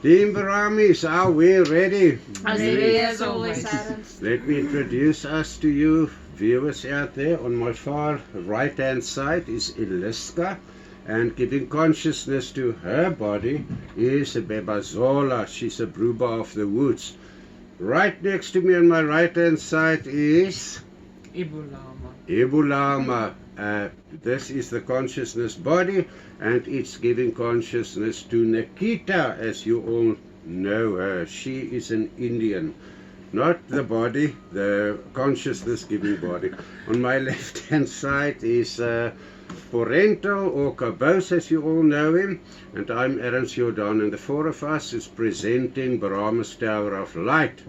Team Baramis, are we ready? As ready as always. Let me introduce us to you, viewers out there. On my far right-hand side is Eliska, and giving consciousness to her body is Bebazola. She's a Bruba of the woods. Right next to me on my right-hand side is Ibulama. This is the consciousness body, and it's giving consciousness to Nikita, as you all know her. She is an Indian, not the body, the consciousness giving body. On my left-hand side is Porento, or Cabos, as you all know him, and I'm Ernst Jordan, and the four of us is presenting Brahma's Tower of Light.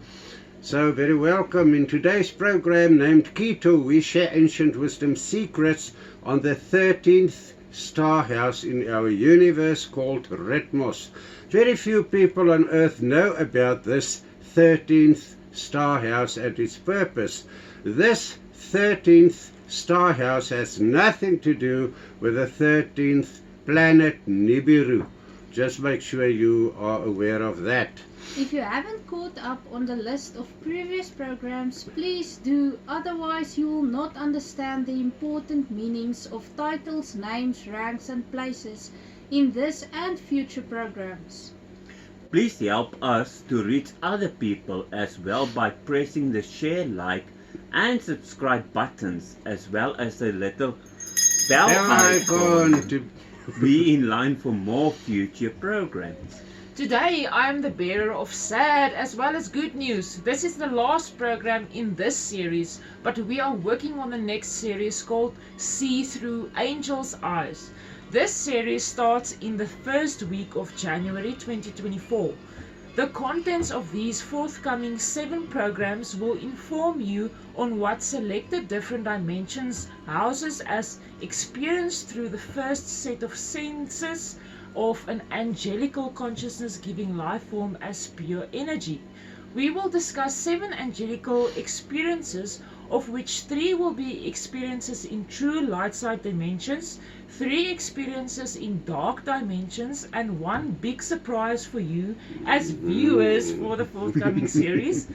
So very welcome. In today's program named KITO, we share ancient wisdom secrets on the 13th star house in our universe called RITMOS. Very few people on earth know about this 13th star house and its purpose. This 13th star house has nothing to do with the 13th planet Nibiru. Just make sure you are aware of that. If you haven't caught up on the list of previous programs, please do, otherwise you will not understand the important meanings of titles, names, ranks and places in this and future programs. Please help us to reach other people as well by pressing the share, like and subscribe buttons, as well as the little bell icon to be in line for more future programs. Today I am the bearer of sad as well as good news. This is the last program in this series, but we are working on the next series called See Through Angels' Eyes. This series starts in the first week of January 2024. The contents of these forthcoming 7 programs will inform you on what selected different dimensions houses as experienced through the first set of senses of an angelical consciousness giving life form as pure energy. We will discuss 7 angelical experiences, of which 3 will be experiences in true light side dimensions, 3 experiences in dark dimensions, and 1 big surprise for you as viewers for the forthcoming series.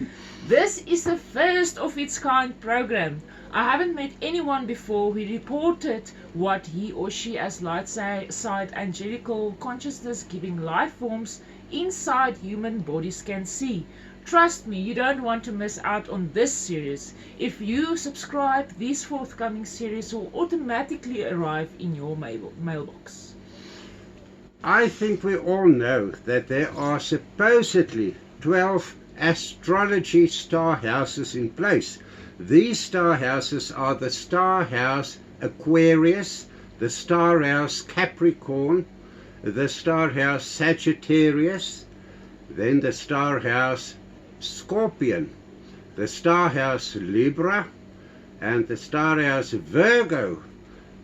This is the first of its kind program. I haven't met anyone before who reported what he or she as light side angelical consciousness giving life forms inside human bodies can see. Trust me, you don't want to miss out on this series. If you subscribe, these forthcoming series will automatically arrive in your mailbox. I think we all know that there are supposedly 12 astrology star houses in place. These star houses are the star house Aquarius, the star house Capricorn, the star house Sagittarius, then the star house Scorpion, the star house Libra, and the star house Virgo,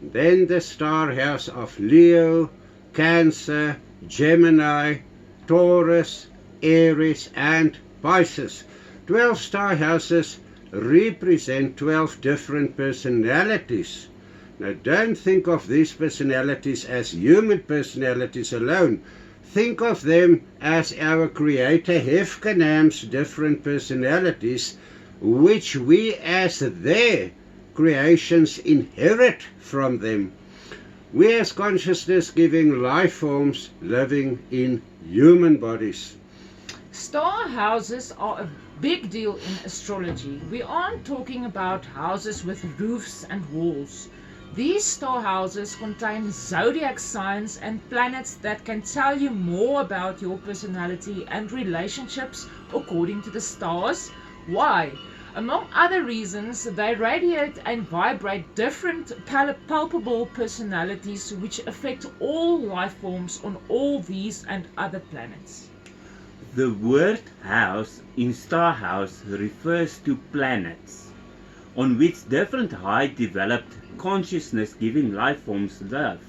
then the star house of Leo, Cancer, Gemini, Taurus, Aries and Pisces. 12 star houses represent 12 different personalities. Now don't think of these personalities as human personalities alone. Think of them as our Creator Hefkanam's different personalities, which we as their creations inherit from them. We as consciousness giving life forms living in human bodies. Star houses are a big deal in astrology. We aren't talking about houses with roofs and walls. These star houses contain zodiac signs and planets that can tell you more about your personality and relationships according to the stars. Why? Among other reasons, they radiate and vibrate different palpable personalities which affect all life forms on all these and other planets. The word house in star house refers to planets on which different high developed consciousness giving life forms live.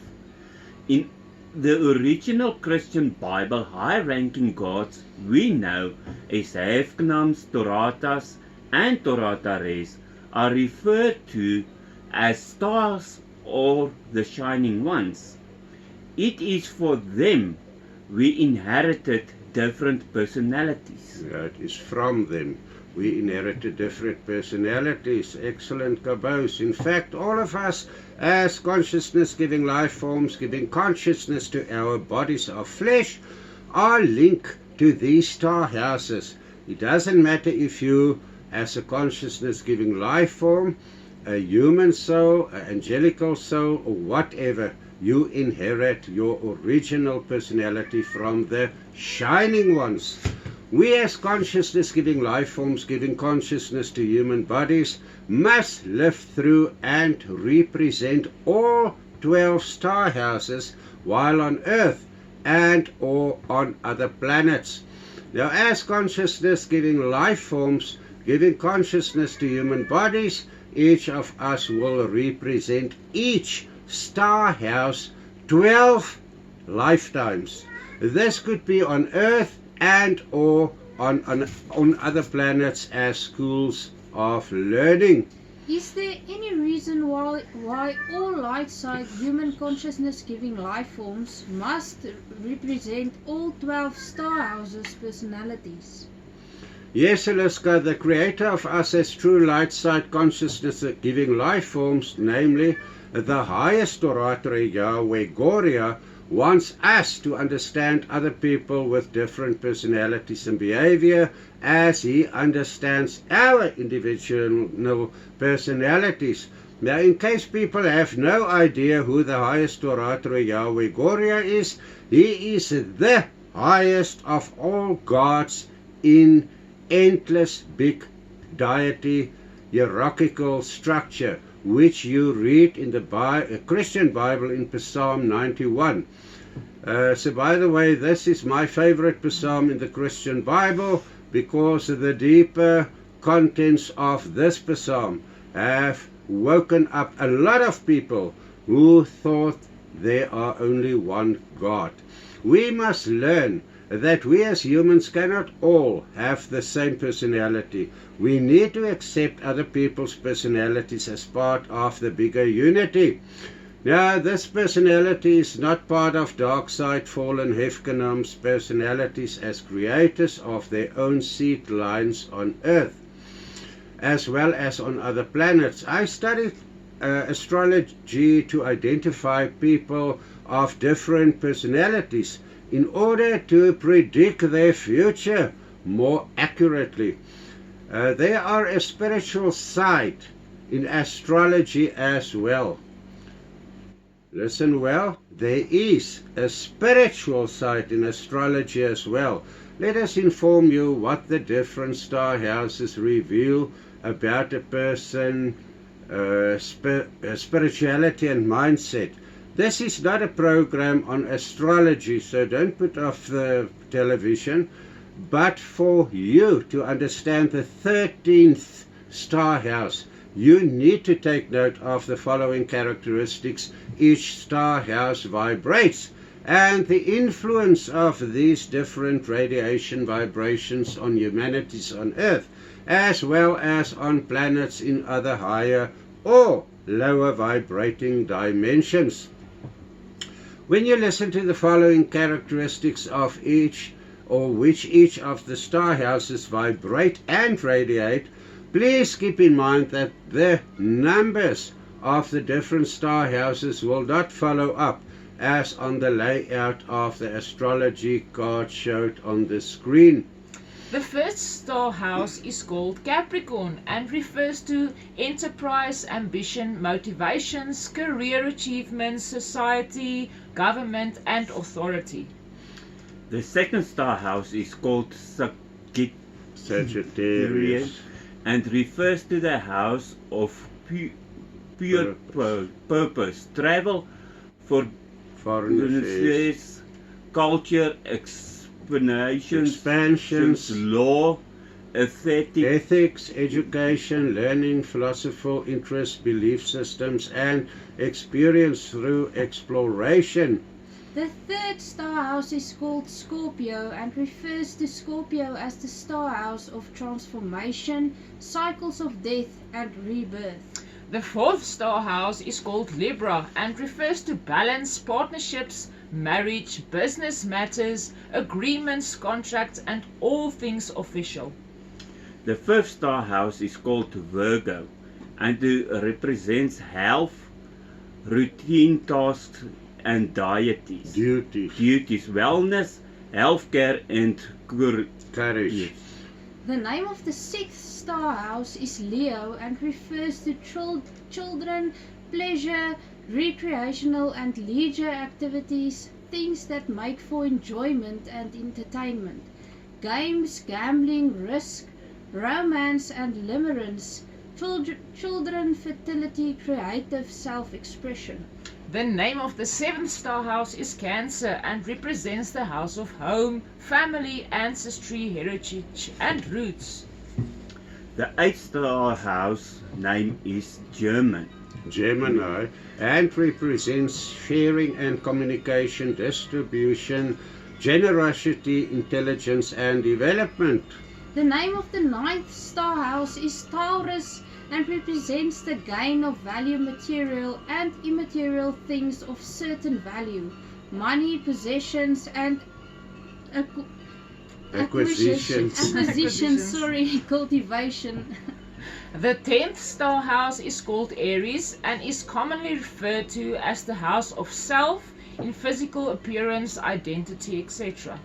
In the original Christian Bible, high ranking gods we know as Hefkanams, Toratas and Toratares are referred to as stars or the shining ones. It is for them we inherited different personalities. That is from them. We inherited different personalities. Excellent, Kabos. In fact, all of us as consciousness-giving life forms, giving consciousness to our bodies of flesh, are linked to these star houses. It doesn't matter if you, as a consciousness-giving life form, a human soul, an angelical soul, or whatever, you inherit your original personality from the shining ones. We as consciousness-giving life forms, giving consciousness to human bodies, must live through and represent all 12 star houses while on Earth and or on other planets. Now, as consciousness-giving life forms, giving consciousness to human bodies, each of us will represent each star house 12 lifetimes. This could be on Earth and or on other planets as schools of learning. Is there any reason why all light-side human consciousness-giving life forms must represent all 12 star houses personalities? Yes, Aliska, the creator of us as true light-side consciousness-giving life forms, namely the highest Torata, JAWE, GORIA, wants us to understand other people with different personalities and behavior as he understands our individual personalities. Now, in case people have no idea who the highest Torata, JAWE, GORIA is, he is the highest of all gods in endless big deity hierarchical structure, which you read in the Christian Bible in Psalm 91. So by the way, this is my favorite psalm in the Christian Bible because the deeper contents of this psalm have woken up a lot of people who thought there are only one God. We must learn that we as humans cannot all have the same personality. We need to accept other people's personalities as part of the bigger unity. Now, this personality is not part of dark side fallen Hefkanam's personalities as creators of their own seed lines on Earth, as well as on other planets. I studied astrology to identify people of different personalities in order to predict their future more accurately. There are a spiritual side in astrology as well. Listen well, there is a spiritual side in astrology as well. Let us inform you what the different star houses reveal about a person, spirituality and mindset. This is not a program on astrology, so don't put off the television, but for you to understand the 13th star house, you need to take note of the following characteristics each star house vibrates and the influence of these different radiation vibrations on humanities on Earth, as well as on planets in other higher or lower vibrating dimensions. When you listen to the following characteristics of each, or which each of the star houses vibrate and radiate, please keep in mind that the numbers of the different star houses will not follow up as on the layout of the astrology card showed on the screen. The first star house is called Capricorn and refers to enterprise, ambition, motivations, career achievements, society, government and authority. The second star house is called Sagittarius and refers to the house of pure purpose, travel, foreign affairs, culture, expansions, law, ethics, education, learning, philosophical interests, belief systems, and experience through exploration. The third star house is called Scorpio and refers to Scorpio as the star house of transformation, cycles of death and rebirth. The fourth star house is called Libra and refers to balance, partnerships, marriage, business matters, agreements, contracts, and all things official. The fifth star house is called Virgo and it represents health, routine tasks and deities. Duties, wellness, healthcare and Courage. The name of the sixth star house is Leo and refers to children, pleasure, recreational and leisure activities, things that make for enjoyment and entertainment, games, gambling, risk, romance and limerence, children, fertility, creative self-expression. The name of the seventh star house is Cancer and represents the house of home, family, ancestry, heritage, and roots. The eighth star house name is Gemini, and represents sharing and communication, distribution, generosity, intelligence and development. The name of the ninth star house is Taurus and represents the gain of value material and immaterial things of certain value, money, possessions and Acquisitions. cultivation. The 10th star house is called Aries and is commonly referred to as the house of self in physical appearance, identity, etc.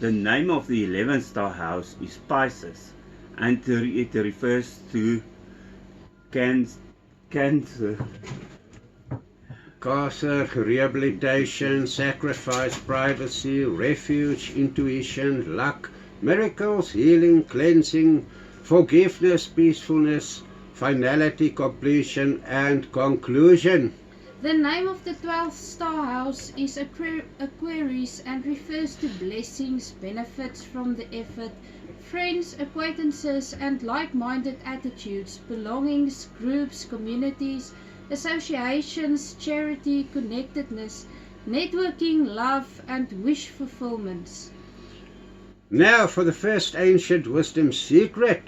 The name of the 11th star house is Pisces and it refers to cancer, rehabilitation, sacrifice, privacy, refuge, intuition, luck, miracles, healing, cleansing, forgiveness, peacefulness, finality, completion and conclusion. The name of the 12th star house is Aquarius and refers to blessings, benefits from the effort, friends, acquaintances and like-minded attitudes, belongings, groups, communities, associations, charity, connectedness, networking, love and wish fulfillments. Now for the first ancient wisdom secret,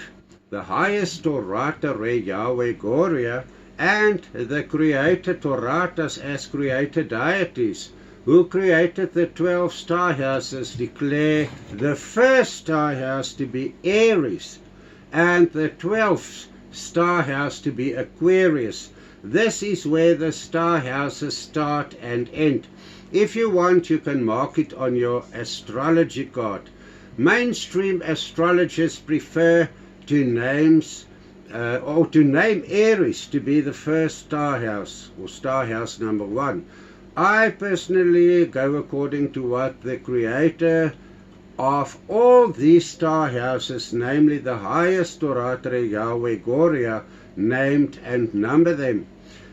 the highest Torata JAWE GORIA and the creator Toratas as creator deities who created the 12 star houses declare the first star house to be Aries and the 12th star house to be Aquarius. This is where the star houses start and end. If you want, you can mark it on your astrology card. Mainstream astrologers prefer to name Aries to be the first star house or star house number 1. I personally go according to what the creator of all these star houses, namely the highest Torata JAWE GORIA, named and number them.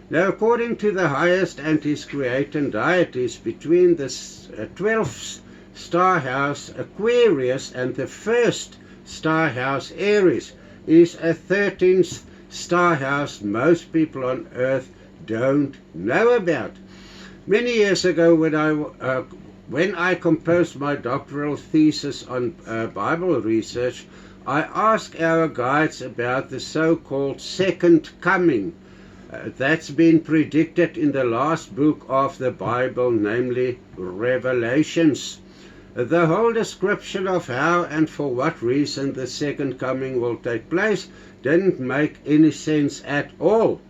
Now according to the highest and his creator deities, between the 12th star house Aquarius and the first star house Aries is a 13th star house most people on earth don't know about. Many years ago when I composed my doctoral thesis on Bible research, I asked our guides about the so-called second coming that's been predicted in the last book of the Bible, namely Revelations. The whole description of how and for what reason the second coming will take place didn't make any sense at all.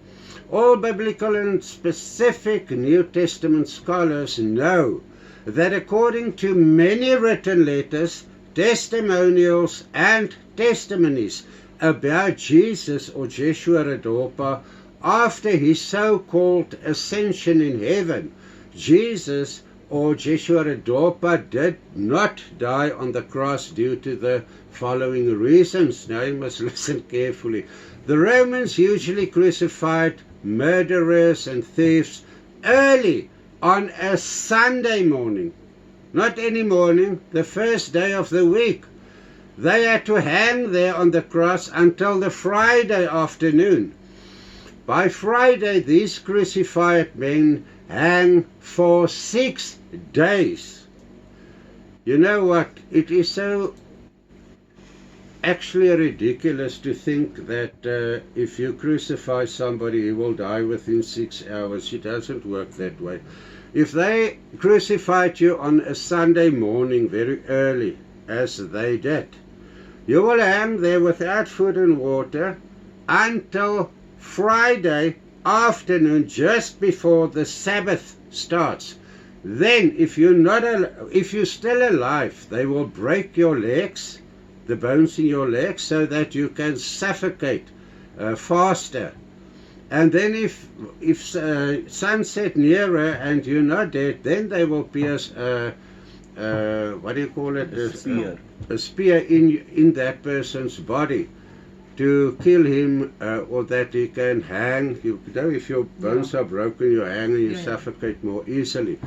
All biblical and specific New Testament scholars know that according to many written letters, testimonials and testimonies about Jesus or Jeshua Redopa after his so-called ascension in heaven, Jesus or Jeshua Redopa did not die on the cross due to the following reasons. Now you must listen carefully. The Romans usually crucified murderers and thieves early on a Sunday morning. Not any morning, the first day of the week. They had to hang there on the cross until the Friday afternoon. By Friday, these crucified men hang for 6 days. You know what? It is so actually ridiculous to think that if you crucify somebody, he will die within 6 hours. It doesn't work that way. If they crucified you on a Sunday morning very early, as they did, you will hang there without food and water until Friday afternoon, just before the Sabbath starts. Then, if you're still alive, they will break your legs, the bones in your legs, so that you can suffocate faster. And then if sunset nearer and you're not dead, then they will pierce what do you call it? A spear in that person's body to kill him, or that he can hang. You know, if your bones are broken, you hang and you suffocate more easily.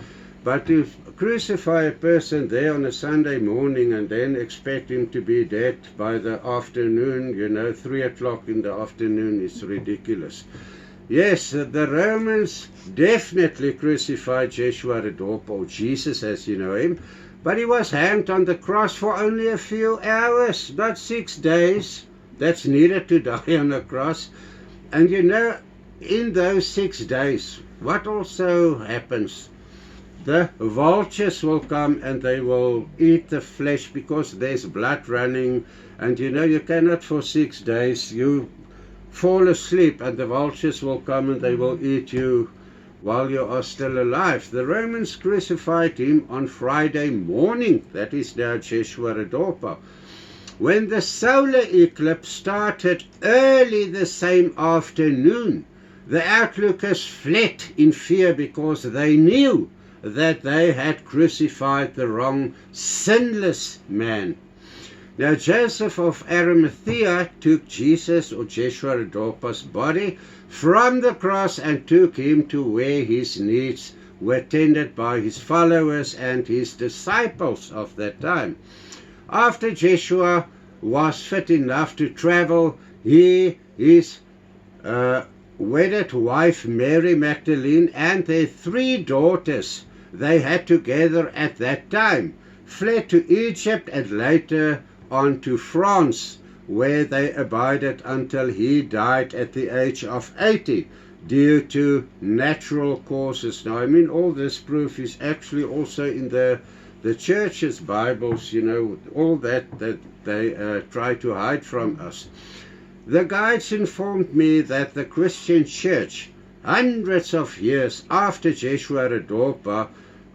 But to crucify a person there on a Sunday morning and then expect him to be dead by the afternoon, 3 o'clock in the afternoon, is ridiculous. Yes, the Romans definitely crucified Joshua Redorp, or Jesus as you know him, but he was hanged on the cross for only a few hours, not 6 days. That's needed to die on the cross. And in those 6 days, what also happens? The vultures will come and they will eat the flesh, because there's blood running, and you cannot for 6 days, you fall asleep and the vultures will come and they will eat you while you are still alive. The Romans crucified him on Friday morning, that is now Joshua Redorp. When the solar eclipse started early the same afternoon, the outlookers fled in fear, because they knew that they had crucified the wrong sinless man. Now Joseph of Arimathea took Jesus, or Joshua Redorp's body, from the cross and took him to where his needs were tended by his followers and his disciples of that time. After Joshua was fit enough to travel, his wedded wife Mary Magdalene and their 3 daughters they had together at that time fled to Egypt and later on to France, where they abided until he died at the age of 80 due to natural causes. Now, all this proof is actually also in the church's Bibles, all that they try to hide from us. The guides informed me that the Christian church, hundreds of years after Joshua Redorp,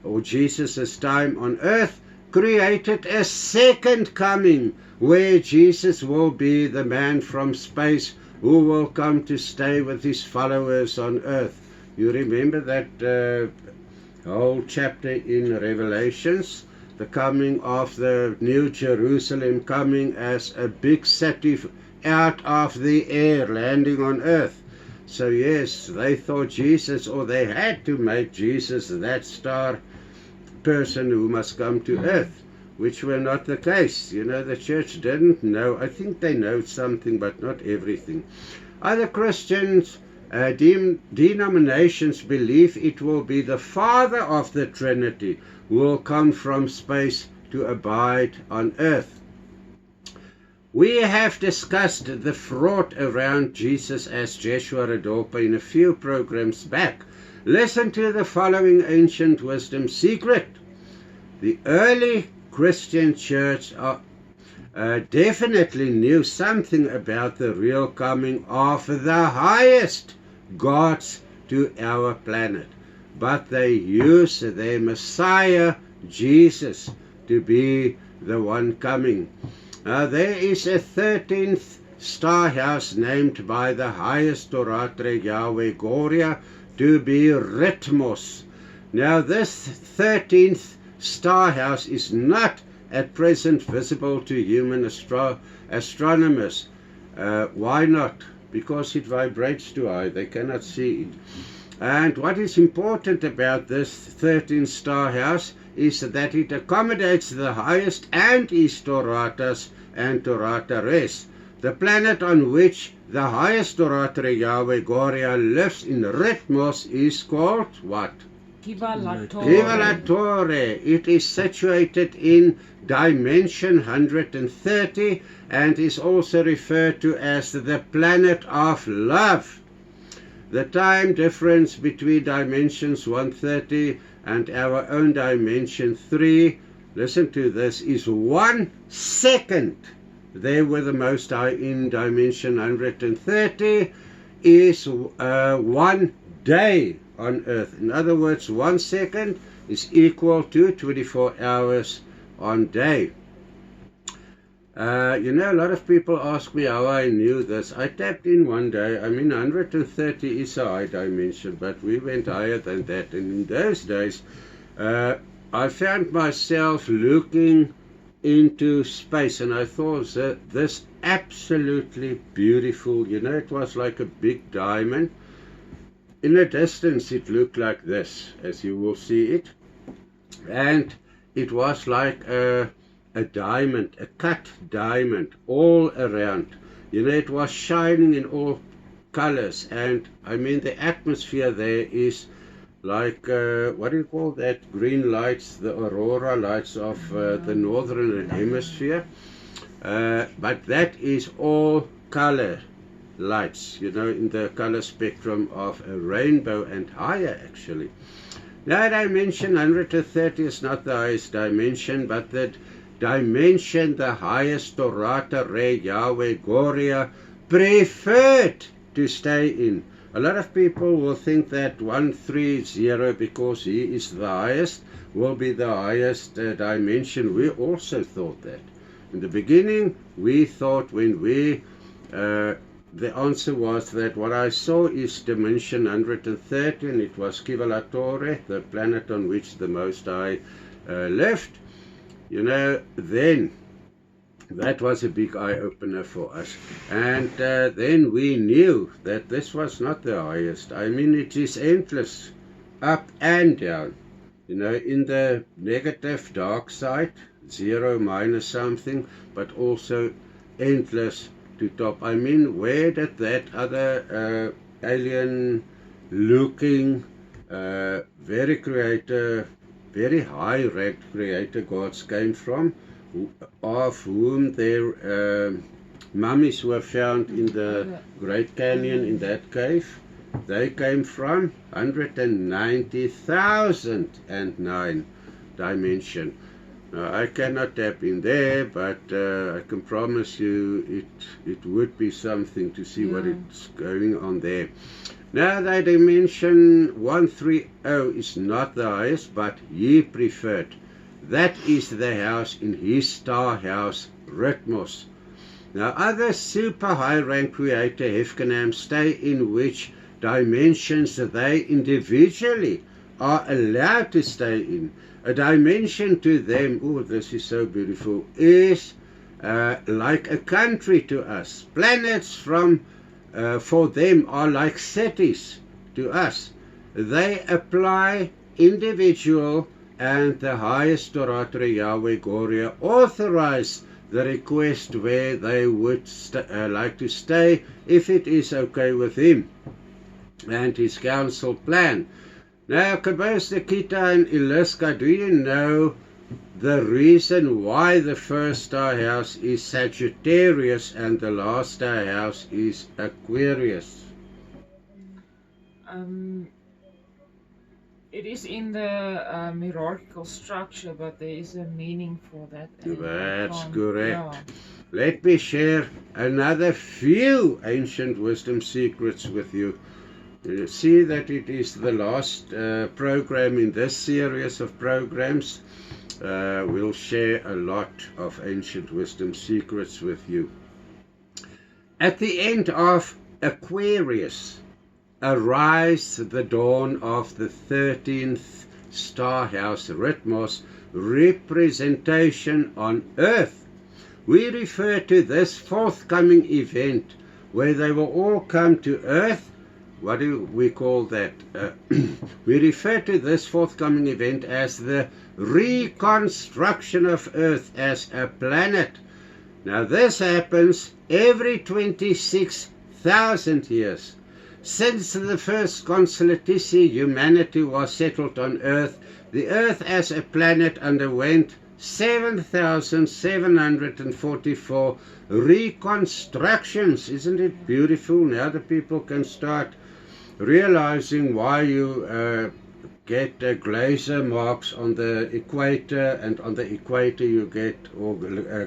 or Jesus' time on earth, created a second coming where Jesus will be the man from space who will come to stay with his followers on earth. You remember that whole chapter in Revelations, the coming of the New Jerusalem, coming as a big city out of the air, landing on earth. So yes, they thought Jesus, or they had to make Jesus that star person who must come to earth, which were not the case. The church didn't know. I think they know something, but not everything. Other Christians, denominations believe it will be the Father of the Trinity who will come from space to abide on earth. We have discussed the fraud around Jesus as Joshua Redorp in a few programs back. Listen to the following ancient wisdom secret. The early Christian church definitely knew something about the real coming of the highest gods to our planet, but they used their Messiah, Jesus, to be the one coming. There is a 13th star house named by the highest Torata JAWE GORIA to be RITMOS. Now this 13th star house is not at present visible to human astronomers. Why not? Because it vibrates too high, they cannot see it. And what is important about this 13th star house is that it accommodates the highest and east Toratas and Torata res. The planet on which the highest Torata JAWE GORIA lives in RITMOS is called what? Kivalatore. It is situated in dimension 130 and is also referred to as the planet of love. The time difference between dimensions 130 and our own dimension 3, listen to this, is 1 second. There were the Most High in dimension 130 is 1 day on earth. In other words, 1 second is equal to 24 hours on day. You know, a lot of people ask me how I knew this. I tapped in one day. I mean, 130 is a high dimension, but we went higher than that. And in those days, I found myself looking into space, and I thought that this absolutely beautiful. You know, it was like a big diamond. In the distance, it looked like this, as you will see it. And it was like a diamond, a cut diamond all around. You know, it was shining in all colors. And I mean, the atmosphere there is like, what do you call that? Green lights, the aurora lights of the northern hemisphere. But that is all color lights, you know, in the color spectrum of a rainbow and higher, actually. Now, dimension 130 is not the highest dimension, but the dimension the highest Torata, JAWE, GORIA preferred to stay in. A lot of people will think that 130, because he is the highest, will be the highest dimension. We also thought that. In the beginning, we thought when we, the answer was that what I saw is dimension 130, and it was Kivalatore, the planet on which the Most High lived. You know, then that was a big eye-opener for us. And then we knew that this was not the highest. I mean, it is endless, up and down. You know, in the negative dark side, 0 minus something, but also endless to top. I mean, where did that other alien-looking, very creator, very high-ranked creator gods came from, of whom their mummies were found in the Great Canyon in that cave? They came from 190,009 dimension. Now, I cannot tap in there, but I can promise you it would be something to see what is going on there. Now, the dimension 130 is not the highest, but he preferred. That is the house in his star house, RITMOS. Now, other super high-rank creator Hefkenam stay in which dimensions they individually are allowed to stay in. A dimension to them, oh, this is so beautiful, is like a country to us. Planets for them are like cities to us. They apply individual, and the highest Torata, JAWE, GORIA authorize the request where they would like to stay, if it is okay with him and his council plan. Now, Kabos, the KITO and Iliska, do you know the reason why the first star house is Sagittarius and the last star house is Aquarius? It is in the hierarchical structure, but there is a meaning for that. That's correct. Let me share another few ancient wisdom secrets with you. You see that it is the last program in this series of programs. We'll share a lot of ancient wisdom secrets with you. At the end of Aquarius, arise the dawn of the 13th star house, RITMOS, representation on earth. We refer to this forthcoming event where they will all come to earth. What do we call that? We refer to this forthcoming event as the reconstruction of Earth as a planet. Now, this happens every 26,000 years. Since the first consolatici, humanity was settled on Earth. The Earth as a planet underwent 7,744 reconstructions. Isn't it beautiful? Now the people can start realizing why you get glacier marks on the equator, and on the equator you get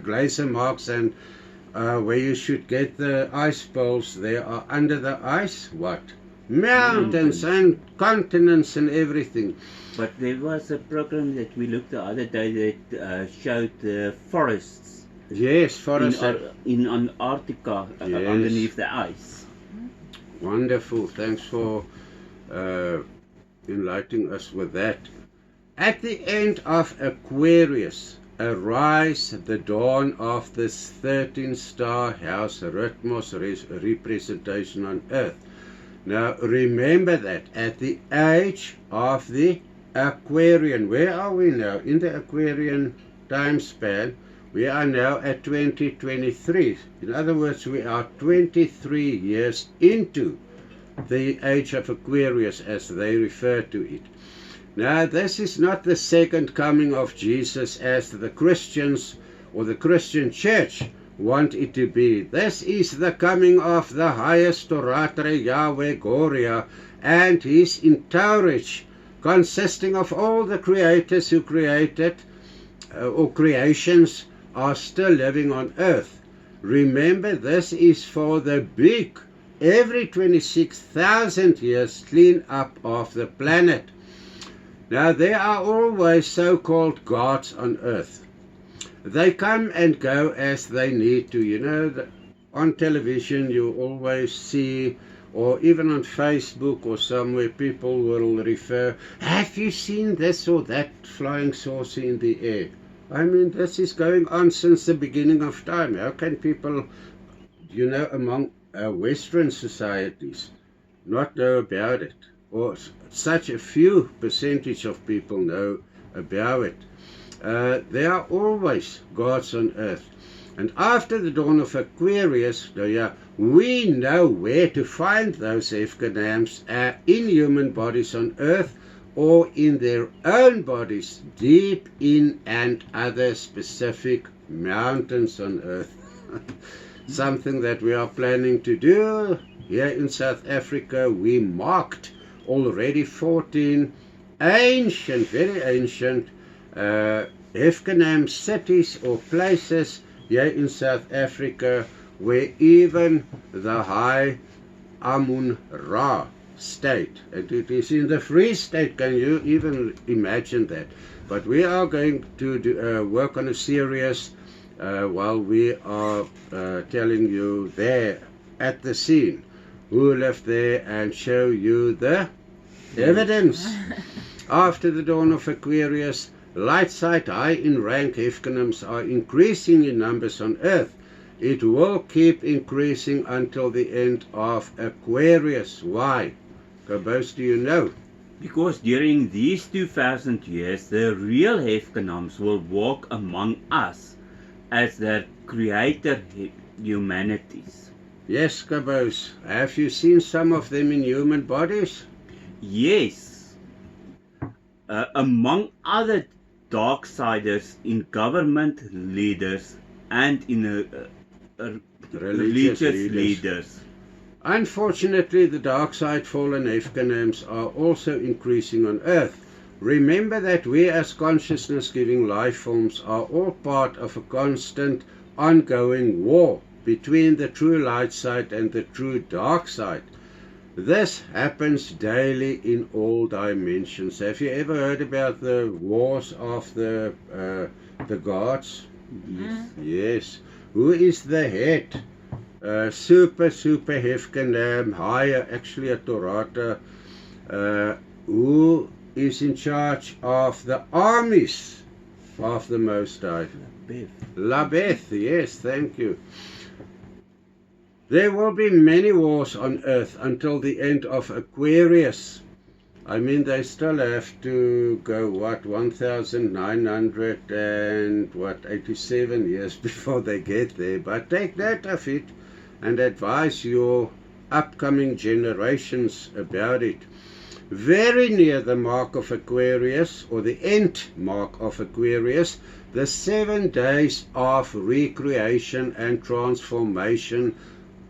glacier marks, and where you should get the ice poles, there are under the ice what? Mountains and continents and everything. But there was a program that we looked the other day that showed the forests Yes, forests. in Antarctica Yes. underneath the ice. Wonderful. Thanks for enlightening us with that. At the end of Aquarius, arise the dawn of this 13-star house, RITMOS representation on Earth. Now remember that at the age of the Aquarian, where are we now? In the Aquarian time span, we are now at 2023. In other words, we are 23 years into the age of Aquarius, as they refer to it. Now, this is not the second coming of Jesus as the Christians or the Christian church want it to be. This is the coming of the highest Torata, JAWE, GORIA, and his entourage, consisting of all the creators who created or creations are still living on earth. Remember, this is for the big, every 26,000 years, clean up of the planet. Now, there are always so-called gods on earth. They come and go as they need to. You know, on television you always see, or even on Facebook or somewhere, people will refer, have you seen this or that flying saucer in the air? I mean, this is going on since the beginning of time. How can people, you know, among Western societies not know about it? Or such a few percentage of people know about it. There are always gods on earth. And after the dawn of Aquarius, we know where to find those Hefkanams in human bodies on earth, or in their own bodies deep in and other specific mountains on earth. Something that we are planning to do here in South Africa. We marked already 14 ancient, very ancient Hefkanam cities or places here in South Africa, where even the high Amun-Ra state, and it is in the Free State, can you even imagine that? But we are going to work on a series while we are telling you there at the scene who lived there, and show you the evidence. After the dawn of Aquarius, light side high in rank Hefkanams are increasing in numbers on earth. It will keep increasing until the end of Aquarius. Why? Gobos, do you know? Because during these 2,000 years, the real Hefkanams will walk among us as their creator humanities. Yes, Gobos. Have you seen some of them in human bodies? Yes. Among other darksiders in government leaders and in religious leaders. Unfortunately, the dark side fallen Hefkanams are also increasing on earth. Remember that we as consciousness-giving life forms are all part of a constant, ongoing war between the true light side and the true dark side. This happens daily in all dimensions. Have you ever heard about the wars of the gods? Yes. Yes. Who is the head? Super Hefkanam, higher, actually a Torata, who is in charge of the armies of the Most High? Labeth, yes, thank you. There will be many wars on earth until the end of Aquarius. I mean, they still have to go, 1,987 years before they get there. But take note of it and advise your upcoming generations about it. Very near the mark of Aquarius, or the end mark of Aquarius, the 7 days of recreation and transformation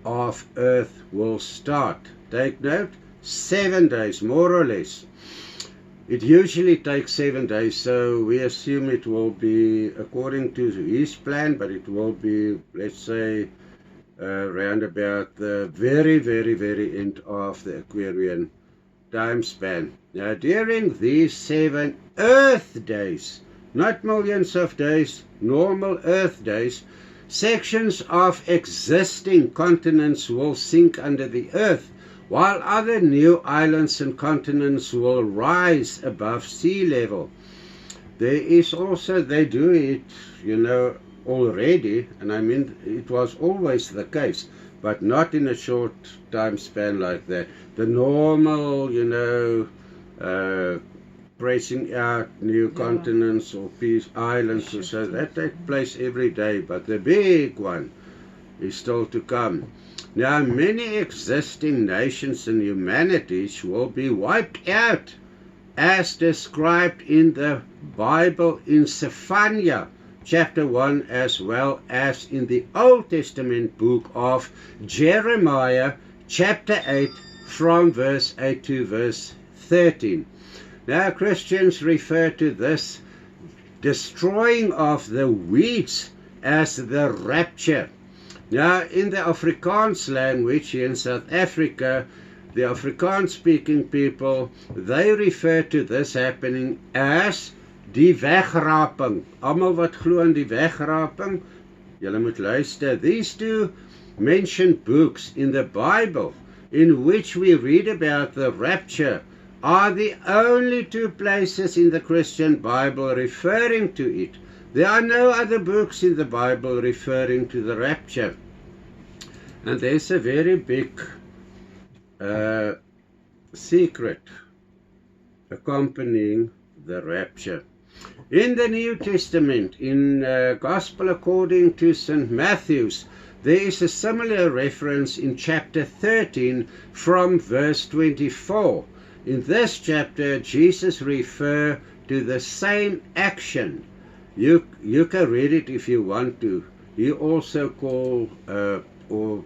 of earth will start. Take note, 7 days more or less. It usually takes 7 days, so we assume it will be according to his plan, but it will be, let's say, around about the very, very, very end of the Aquarian time span. Now, during these 7 Earth days, not millions of days, normal Earth days, sections of existing continents will sink under the Earth, while other new islands and continents will rise above sea level. There is also, they do it, already, and I mean, it was always the case, but not in a short time span like that. The normal, pressing out new continents or islands or so, that takes place every day, but the big one is still to come. Now, many existing nations and humanities will be wiped out, as described in the Bible in Zephaniah chapter 1, as well as in the Old Testament book of Jeremiah chapter 8, from verse 8 to verse 13. Now, Christians refer to this destroying of the weeds as the rapture. Now, in the Afrikaans language here in South Africa, the Afrikaans-speaking people, they refer to this happening as die wegraping. Almal wat glo aan die wegraping, julle moet luister. These two mentioned books in the Bible in which we read about the rapture are the only 2 places in the Christian Bible referring to it. There are no other books in the Bible referring to the rapture. And there's a very big secret accompanying the rapture. In the New Testament, in Gospel according to St. Matthew's, there is a similar reference in chapter 13 from verse 24. In this chapter, Jesus refers to the same action. You can read it if you want to. He also called, or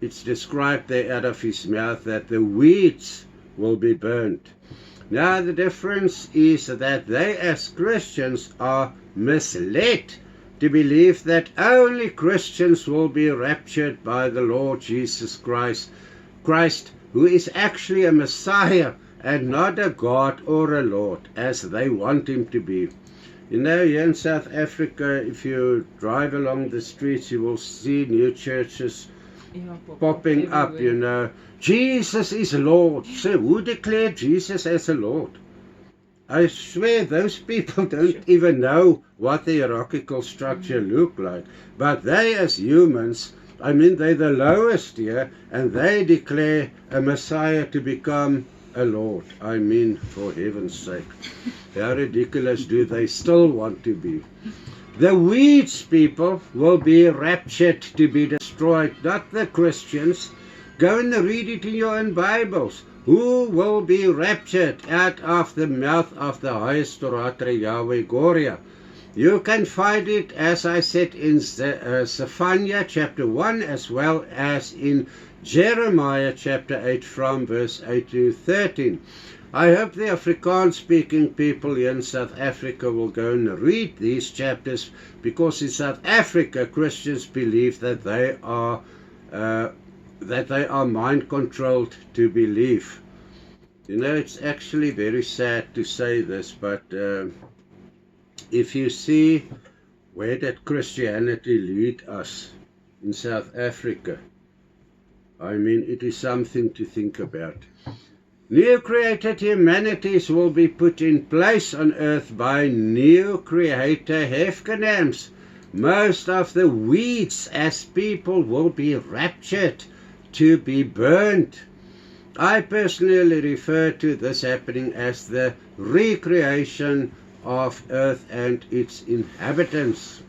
it's described there out of his mouth, that the weeds will be burnt. Now, the difference is that they as Christians are misled to believe that only Christians will be raptured by the Lord Jesus Christ, who is actually a Messiah and not a God or a Lord, as they want him to be. Here in South Africa, if you drive along the streets, you will see new churches popping up, Jesus is Lord. So who declared Jesus as a Lord? I swear those people don't even know what the hierarchical structure look like. But they as humans, I mean, they're the lowest here, and they declare a Messiah to become a Lord. I mean, for heaven's sake. How ridiculous do they still want to be? The weeds, people, will be raptured to be destroyed, not the Christians. Go and read it in your own Bibles. Who will be raptured out of the mouth of the highest Torata, JAWE, GORIA? You can find it, as I said, in Zephaniah chapter 1, as well as in Jeremiah chapter 8, from verse 8 to 13. I hope the Afrikaans-speaking people here in South Africa will go and read these chapters, because in South Africa, Christians believe that they are mind-controlled to believe. It's actually very sad to say this, but if you see where did Christianity lead us in South Africa, I mean, it is something to think about. New created humanities will be put in place on earth by new creator Hefkenams. Most of the weeds as people will be raptured to be burned. I personally refer to this happening as the recreation of earth and its inhabitants.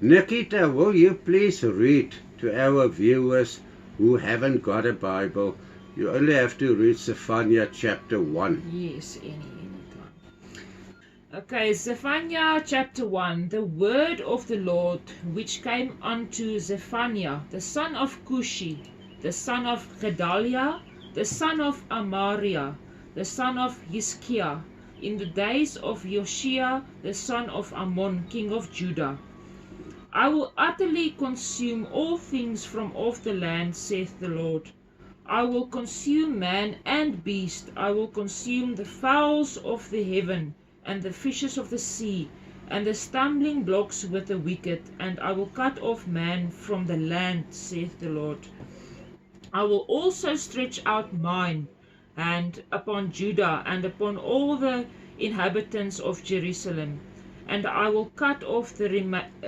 Nikita, will you please read to our viewers who haven't got a Bible? You only have to read Zephaniah chapter 1. Yes, anytime. Okay, Zephaniah chapter 1. The word of the Lord which came unto Zephaniah, the son of Cushi, the son of Gedaliah, the son of Amariah, the son of Hizkiah, in the days of Joshua, the son of Ammon, king of Judah. I will utterly consume all things from off the land, saith the Lord. I will consume man and beast. I will consume the fowls of the heaven, and the fishes of the sea, and the stumbling blocks with the wicked, and I will cut off man from the land, saith the Lord. I will also stretch out mine hand upon Judah and upon all the inhabitants of Jerusalem, and I will cut off the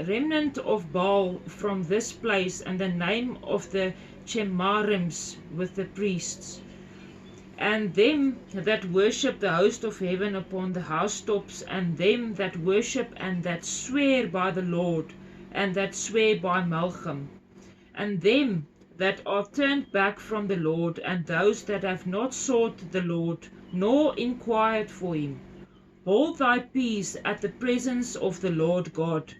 remnant of Baal from this place, and the name of the Chemarims with the priests, and them that worship the host of heaven upon the housetops, and them that worship and that swear by the Lord, and that swear by Malcham, and them that are turned back from the Lord, and those that have not sought the Lord, nor inquired for him. Hold thy peace at the presence of the Lord God.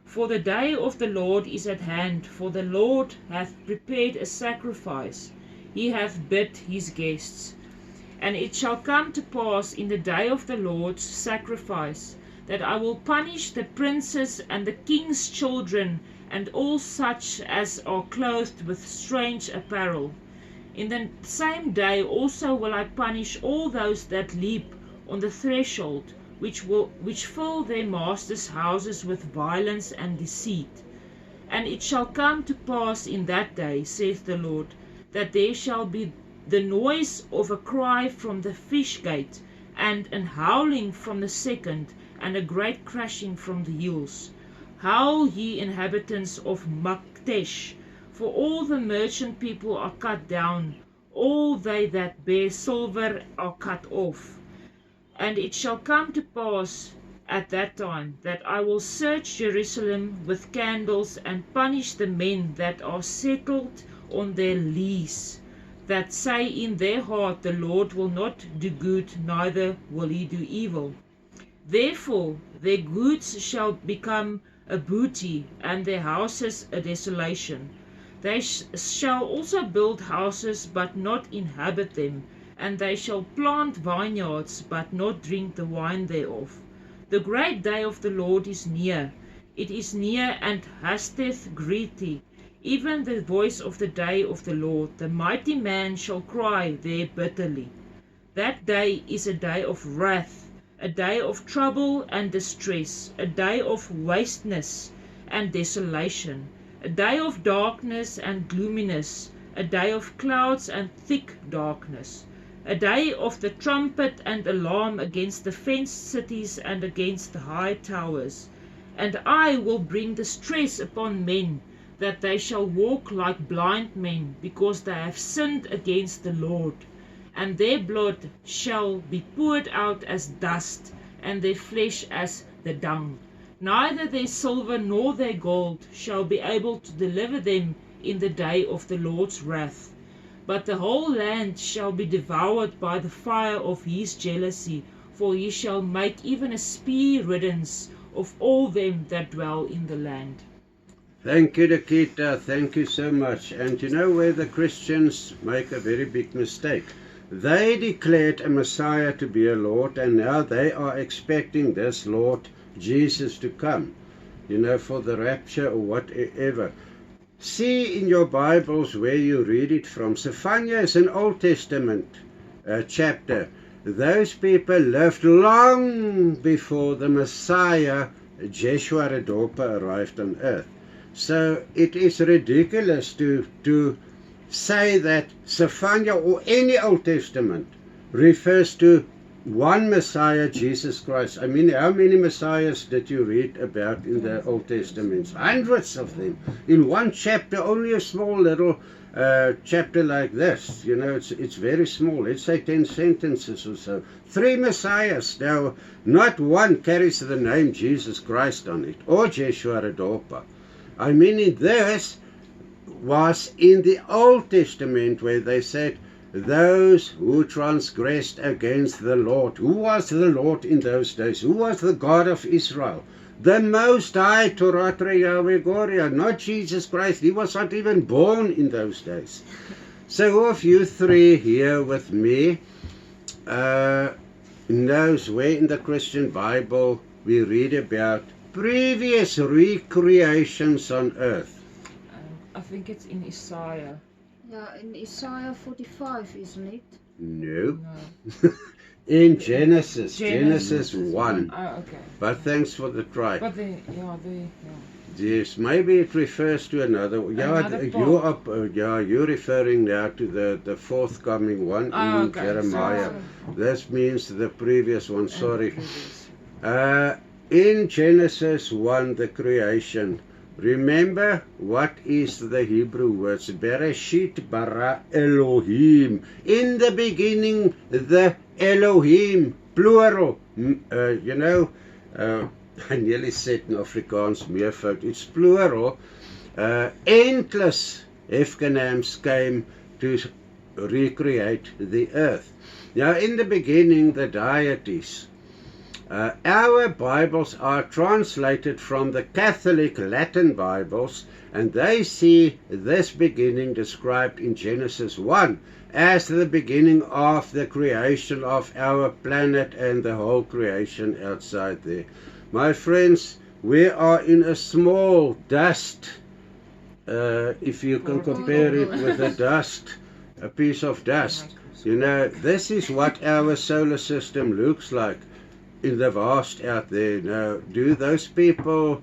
For the day of the Lord is at hand, for the Lord hath prepared a sacrifice, he hath bid his guests. And it shall come to pass in the day of the Lord's sacrifice, that I will punish the princes and the king's children, and all such as are clothed with strange apparel. In the same day also will I punish all those that leap on the threshold, which fill their masters' houses with violence and deceit. And it shall come to pass in that day, saith the Lord, that there shall be the noise of a cry from the fish gate, and an howling from the second, and a great crashing from the hills. Howl, ye inhabitants of Maktesh, for all the merchant people are cut down, all they that bear silver are cut off. And it shall come to pass at that time, that I will search Jerusalem with candles, and punish the men that are settled on their lease, that say in their heart, the Lord will not do good, neither will he do evil. Therefore their goods shall become a booty, and their houses a desolation. They shall also build houses, but not inhabit them, and they shall plant vineyards, but not drink the wine thereof. The great day of the Lord is near, it is near, and hasteth greatly, even the voice of the day of the Lord. The mighty man shall cry there bitterly. That day is a day of wrath, a day of trouble and distress, a day of wasteness and desolation, a day of darkness and gloominess, a day of clouds and thick darkness, a day of the trumpet and alarm against the fenced cities and against the high towers. And I will bring distress upon men, that they shall walk like blind men, because they have sinned against the Lord. And their blood shall be poured out as dust, and their flesh as the dung. Neither their silver nor their gold shall be able to deliver them in the day of the Lord's wrath. But the whole land shall be devoured by the fire of his jealousy, for he shall make even a spear riddance of all them that dwell in the land. Thank you, Nikita. Thank you so much. And you know where the Christians make a very big mistake? They declared a Messiah to be a Lord, and now they are expecting this Lord Jesus to come, you know, for the rapture or whatever. See in your Bibles where you read it from. Zephaniah is an Old Testament chapter. Those people lived long before the Messiah, Joshua Redopa, arrived on earth. So it is ridiculous to say that Zephaniah or any Old Testament refers to one Messiah, Jesus Christ. I mean, how many Messiahs did you read about in the Old Testament? Hundreds of them. In one chapter, only a small little chapter like this. You know, it's very small. Let's say 10 sentences or so. 3 Messiahs. Now, not one carries the name Jesus Christ on it, or Joshua Redopa. I mean, this was in the Old Testament where they said, those who transgressed against the Lord. Who was the Lord in those days? Who was the God of Israel? The Most High, Torata, JAWE, GORIA, not Jesus Christ. He was not even born in those days. So who of you 3 here with me knows where in the Christian Bible we read about previous recreations on earth? I think it's in Isaiah. Yeah, in Isaiah 45, isn't it? No. No. In Genesis Genesis 1. Oh, okay. But thanks for the try. But Yes, maybe it refers to another. Yeah, Another you're referring now to the forthcoming one in okay. Jeremiah. So- This means the previous one. Sorry. Previous. In Genesis 1, the creation. Remember what is the Hebrew words? Bereshit bara Elohim. In the beginning, the Elohim, plural. I nearly said in Afrikaans meervoud. It's plural. Endless Hefkenams came to recreate the earth. Now, in the beginning, the deities. Our Bibles are translated from the Catholic Latin Bibles, and they see this beginning described in Genesis 1 as the beginning of the creation of our planet and the whole creation outside there. My friends, we are in a small dust, if you can compare it with a dust, a piece of dust. You know, this is what our solar system looks like in the vast out there. Now, do those people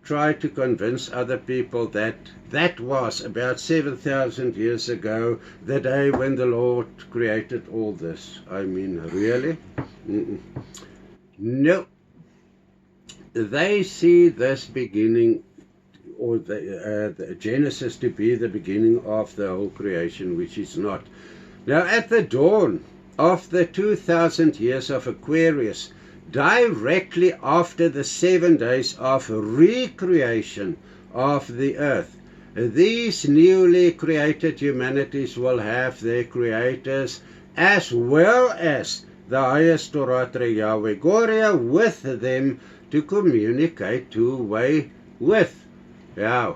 try to convince other people that that was about 7,000 years ago, the day when the Lord created all this? I mean, really? No. They see this beginning, or the Genesis, to be the beginning of the whole creation, which is not. Now, at the dawn of the 2,000 years of Aquarius, directly after the 7 days of recreation of the earth, these newly created humanities will have their creators as well as the highest Torata JAWE GORIA with them to communicate two-way with. Yeah.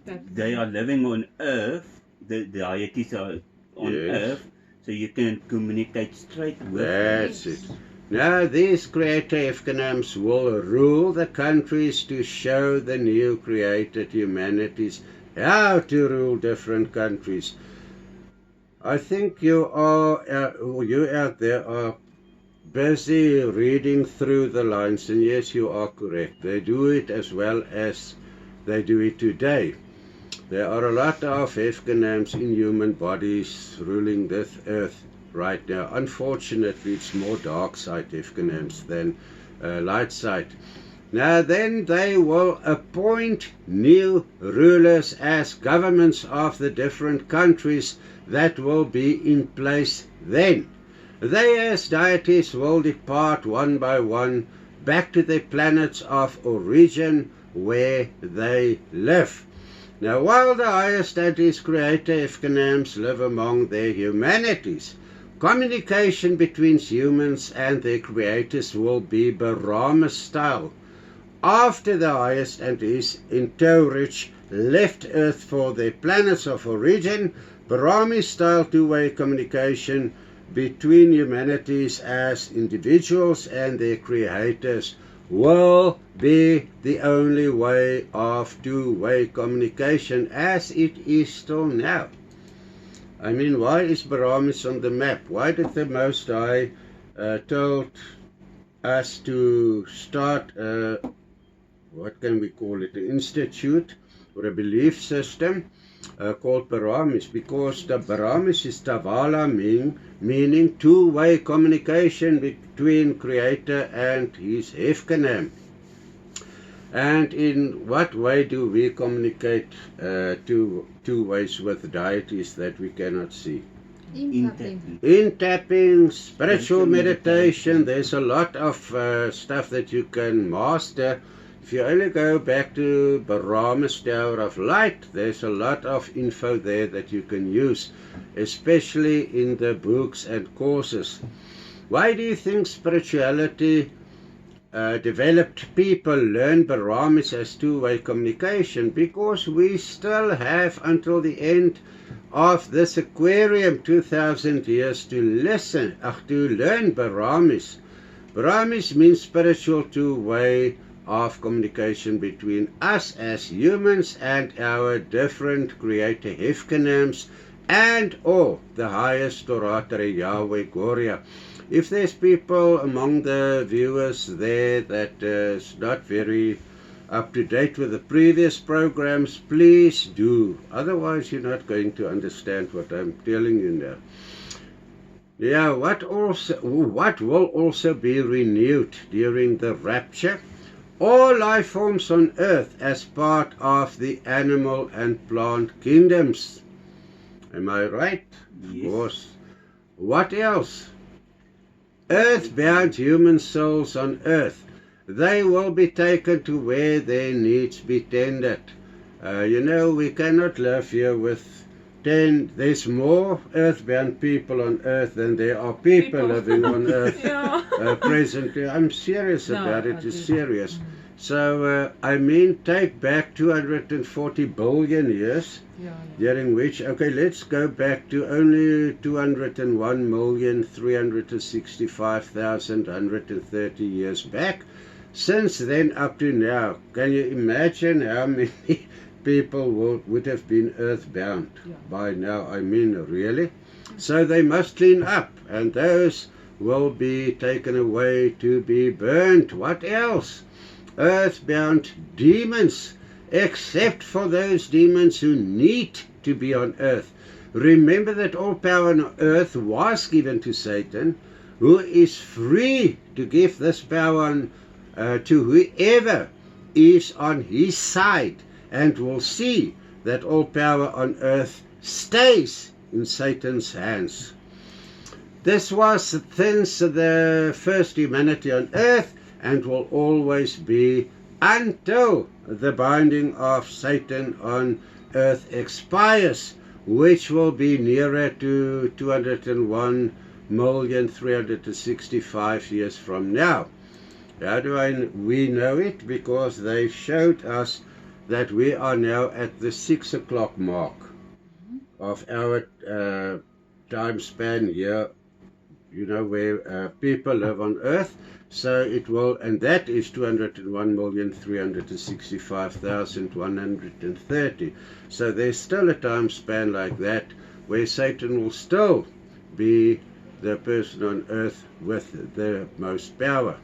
They are living on earth, the deities are on Yes. earth, so you can communicate straight with That's them. it. Now these creator Hefkenams will rule the countries to show the new created humanities how to rule different countries. I think you out there are busy reading through the lines, and yes, you are correct. They do it as well as they do it today. There are a lot of Hefkenams in human bodies ruling this earth right now. Unfortunately, it's more dark side Hefkenams than light side. Now then they will appoint new rulers as governments of the different countries that will be in place then. They as deities will depart one by one back to their planets of origin where they live. Now while the highest deities creator Hefkenams live among their humanities, communication between humans and their creators will be Barama style. After the highest entities in Taurich left Earth for their planets of origin, Barami style two-way communication between humanities as individuals and their creators will be the only way of two-way communication as it is still now. I mean, why is Baramis on the map? Why did the Most High told us to start what can we call it, an institute or a belief system called Baramis? Because the Baramis is Tavala meaning two-way communication between Creator and his Hefkenam. And in what way do we communicate two ways with deities that we cannot see? In tapping, spiritual meditation. There's a lot of stuff that you can master. If you only go back to Barama's Tower of Light, there's a lot of info there that you can use, especially in the books and courses. Why do you think spirituality developed people learn Baramis as two-way communication, because we still have until the end of this aquarium 2000 years to learn Baramis. Baramis means spiritual two-way of communication between us as humans and our different creator Hefkenams and or the highest Torata, JAWE, GORIA. If there's people among the viewers there that is not very up to date with the previous programs, please do. Otherwise you're not going to understand what I'm telling you now. Yeah, what will also be renewed during the rapture? All life forms on earth as part of the animal and plant kingdoms. Am I right? Yes. Of course. What else? Earthbound human souls on earth. They will be taken to where their needs be tended. We cannot live here with 10. There's more earthbound people on earth than there are people living on earth presently. I'm serious about it. It's serious. So, take back 240 billion years, during which, let's go back to only 201,365,130 years back. Since then up to now, can you imagine how many people would have been earthbound by now? Really? So they must clean up, and those will be taken away to be burnt. What else? Earthbound demons, except for those demons who need to be on earth. Remember that all power on earth was given to Satan, who is free to give this power to whoever is on his side, and will see that all power on earth stays in Satan's hands. This was since the first humanity on earth, and will always be until the binding of Satan on earth expires, which will be nearer to 201,365 years from now. How do we know it? Because they showed us that we are now at the 6 o'clock mark of our time span here, where people live on earth. So it will, and that is 201,365,130. So there's still a time span like that where Satan will still be the person on earth with the most power.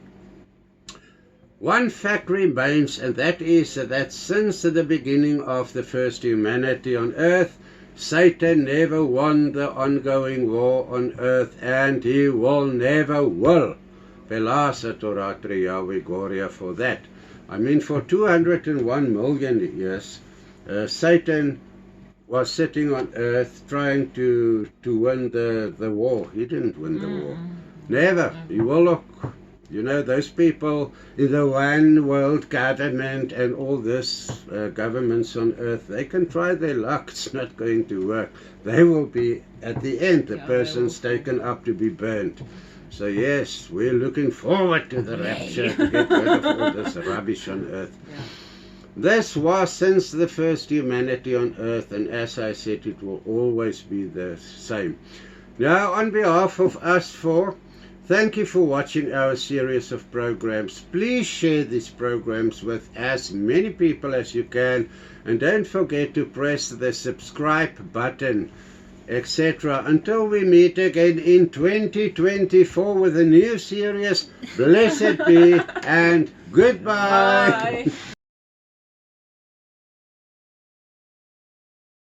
One fact remains, and that is that since the beginning of the first humanity on earth, Satan never won the ongoing war on earth, and he never will. Pelasa Torata, JAWE, GORIA for that. For 201 million years, Satan was sitting on earth trying to win the war. He didn't win the war. Never. You will look. Those people in the one world government and all this governments on earth, they can try their luck. It's not going to work. They will be, at the end, the person's taken up to be burnt. So yes, we're looking forward to the rapture to get rid of all this rubbish on earth. This was since the first humanity on earth, and as I said, it will always be the same. Now, on behalf of us four, thank you for watching our series of programs. Please share these programs with as many people as you can, and don't forget to press the subscribe button, etc. Until we meet again in 2024 with a new series. Blessed be and goodbye. Bye.